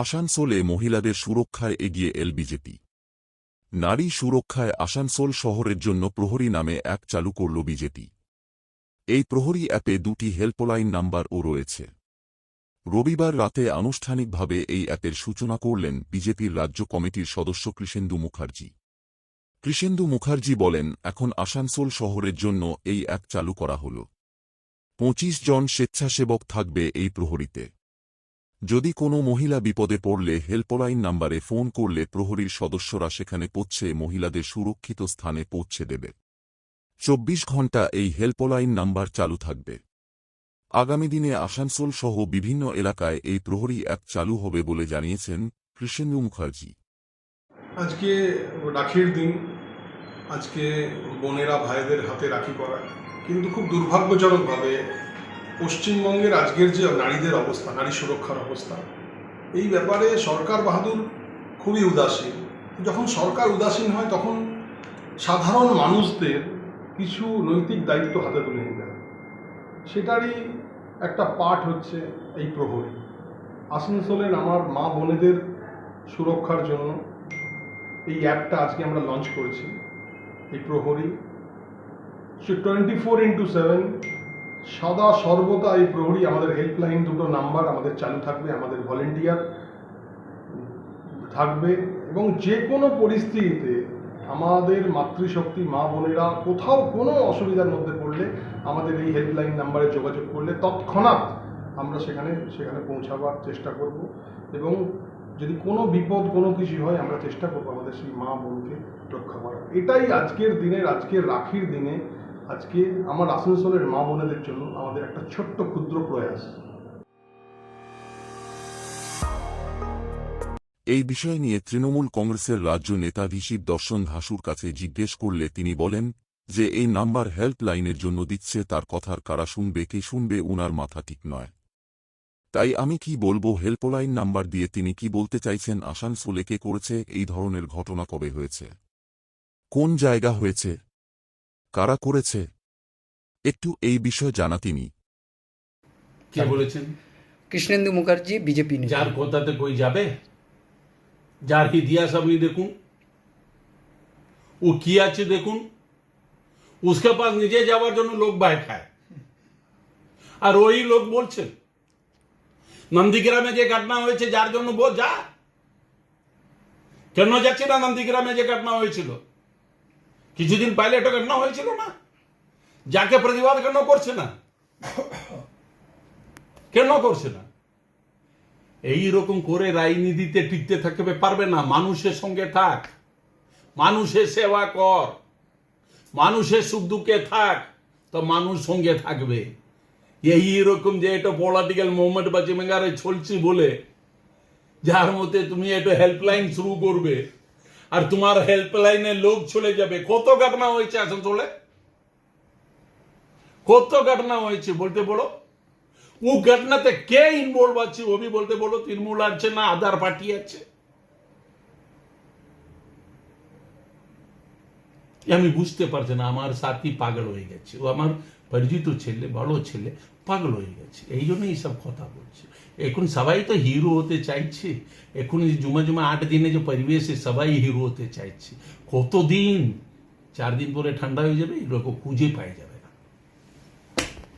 আসানসোলে মহিলাদের সুরক্ষায় এগিয়ে এল বিজেপি। নারী সুরক্ষায় আসানসোল শহরের জন্য প্রহরী নামে অ্যাপ চালু করল বিজেপি। এই প্রহরী অ্যাপে 2টি হেল্পলাইন নাম্বারও রয়েছে। রবিবার রাতে আনুষ্ঠানিকভাবে এই অ্যাপের সূচনা করলেন বিজেপির রাজ্য কমিটির সদস্য কৃষেন্দু মুখার্জি। কৃষেন্দু মুখার্জি বলেন, এখন আসানসোল শহরের জন্য এই অ্যাপ চালু করা হল। 25 জন স্বেচ্ছাসেবক থাকবে এই প্রহরীতে। যদি কোনো মহিলা বিপদে পড়লে হেল্পলাইন নাম্বারে ফোন করলে প্রহরীর সদস্যরা সেখানে পৌঁছে মহিলাদের সুরক্ষিত স্থানে পৌঁছে দেবে। 24 ঘণ্টা এই হেল্পলাইন নাম্বার চালু থাকবে। আগামী দিনে আসানসোল সহ বিভিন্ন এলাকায় এই প্রহরী অ্যাপ চালু হবে বলে জানিয়েছেন কৃষেন্দু মুখার্জি। আজকে রাখির দিন, আজকে বোনেরা ভাইদের হাতে রাখি পরা, কিন্তু খুব দুর্ভাগ্যজনকভাবে পশ্চিমবঙ্গের আজকের যে নারীদের অবস্থা, নারী সুরক্ষার অবস্থা, এই ব্যাপারে সরকার বাহাদুর খুবই উদাসীন। যখন সরকার উদাসীন হয় তখন সাধারণ মানুষদের কিছু নৈতিক দায়িত্ব হাতে তুলে নিতে হয়। সেটারই একটা পার্ট হচ্ছে এই প্রহরী। আসানসোলের আমার মা বোনেদের সুরক্ষার জন্য এই অ্যাপটা আজকে আমরা লঞ্চ করেছি। এই প্রহরী 24x7 সদা সর্বদা এই প্রহরী, আমাদের হেল্পলাইন 2টো নাম্বার আমাদের চালু থাকবে, আমাদের ভলেন্টিয়ার থাকবে এবং যে কোনো পরিস্থিতিতে আমাদের মাতৃশক্তি মা বোনেরা কোথাও কোনো অসুবিধার মধ্যে পড়লে আমাদের এই হেল্পলাইন নাম্বারে যোগাযোগ করলে তৎক্ষণাৎ আমরা সেখানে পৌঁছাবার চেষ্টা করব এবং যদি কোনো বিপদ কোনো কিছু হয় আমরা চেষ্টা করবো আমাদের সেই মা বোনকে রক্ষা করার। এটাই আজকের দিনের, আজকের রাখির দিনে, আজকে আমার আসানসোলের মা বোনেদের জন্য আমাদের একটা ছোট্ট ক্ষুদ্র প্রয়াস। এই বিষয় নিয়ে তৃণমূল কংগ্রেসের রাজ্য নেতা ঋষিব দর্শন ধাসুর কাছে জিজ্ঞেস করলে তিনি বলেন যে এই নাম্বার হেল্পলাইনের জন্য দিচ্ছে, তার কথার কারা শুনবে কে শুনবে উনার মাথা ঠিক নয়। তাই আমি কি বলবো হেল্পলাইন নাম্বার দিয়ে তিনি কি বলতে চাইছেন? আসানসোলে কে করেছে এই ধরনের ঘটনা? কবে হয়েছে? কোন জায়গা হয়েছে? কারা করেছে? একটু এই বিষয় জানা তিনি। কে বলেছেন? কৃষ্ণেন্দু মুখার্জি, বিজেপি নেতা। যার কথাতে কই যাবে, যার ইতিহাস আপনি দেখুন, ও কি আছে দেখুন, उसके पास নিজে যাওয়ার জন্য লোক বাইর খায়, আর ওই লোক বলছেন নন্দীগ্রামে যে ঘটনা হয়েছে যার জন্য বল যা। কেন যাচ্ছে না? নন্দীগ্রামে যে ঘটনা হয়েছিল কিছুদিন পহলে, এটা ঘটনা হয়েছিল না? যাকে প্রতিবাদ কেন করছে না? কেন করছে না? এইরকম করে রাজনীতিতে টিকতে থাকতে পারবে না। মানুষের সঙ্গে থাক, মানুষের সেবা কর, মানুষের সুখ দুঃখে থাক, তো মানুষ সঙ্গে থাকবে। এইরকম যে এটা পলিটিক্যাল মুভমেন্ট বা জিমেগারে চলছে বলে যার মধ্যে তুমি একটা হেল্পলাইন শুরু করবে আর তোমার হেল্পলাইনে লোক চলে যাবে। কত ঘটনা হয়েছে আসানসোলে, কত ঘটনা হয়েছে বলতে বলো। ও ঘটনাতে কে ইনভলভ আছে ও भी বলতে বলো। তৃণমূল আছে না আদার পার্টি আছে? আমি বুঝতে পারছি না। আমার সাথী পাগল হয়ে গেছে, ও আমার পরিচিত ছেলে, বড় ছেলে পাগল হয়ে গেছে। এই জন্যই এইসব কথা বলছে। এখন সবাই তো হিরো হতে চাইছে। এখন জুমা 8 দিনে যে পরিবেশে সবাই হিরো হতে চাইছে। কতদিন? 4 দিন পরে ঠান্ডা হয়ে যাবে, এগুলো খুঁজে পাই যাবে।